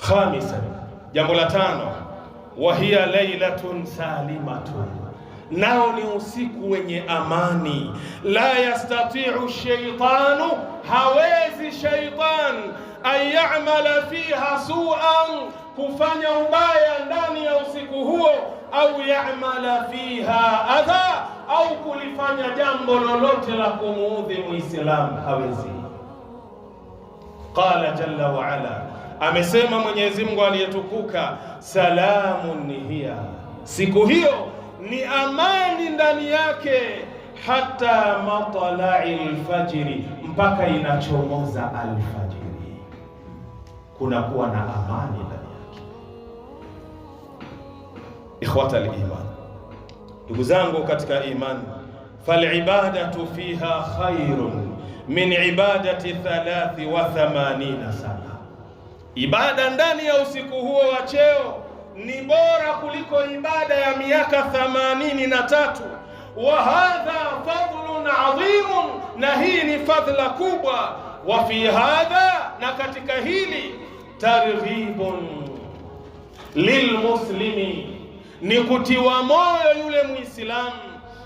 Khamisa, jambo la tano, wa hiya lailatun salimatun, nao ni usiku wenye amani. La yastati'u shaytanu, hawezi shaytan an ya'mala fiha su'an, kufanya ubaya ndani ya usiku huo, au ya'mala fiha adha, au kulifanya jambo lolote la kumuudhi Muislamu, hawezi. Qala jalla wa ala, amesema Mwenyezi Mungu aliyetukuka, salamun hiya, siku hiyo ni amani ndani yake, hata matla'il fajri, mpaka inachomoza alfajiri, kunakuwa na amani ndani yake. Ikhwata al-iman, ndugu zangu katika imani, falibadatu fiha khairun min ibadati 83 sana. Ibada ndani ya usiku huo wa cheo ni bora kuliko ibada ya miaka 83. Wa hadha fadlun adhimun, na hii ni fadhila kubwa. Wa fi hadha, na katika hili, targhibun lilmuslimi, ni kutiwa moyo yule Muislamu,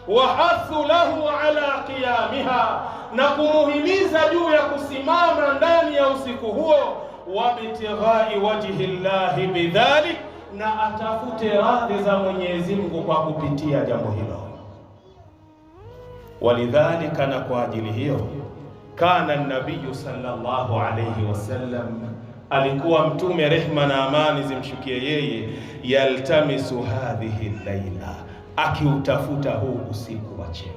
wa hathu lahu ala qiyamiha, na kumuhimiza juu ya kusimama ndani ya usiku huo, wa bitighai wajhi llahi bidhalik, na atafute radhi za Mwenyezi Mungu kwa kupitia jambo hilo. Walidhalika, na kwa ajili hiyo, kana nabiyu sallallahu alayhi wasallam, alikuwa Mtume, rehma na amani zimshukie yeye, yaltamisu hadhihi llaila, akiutafuta huu usiku wa cheo.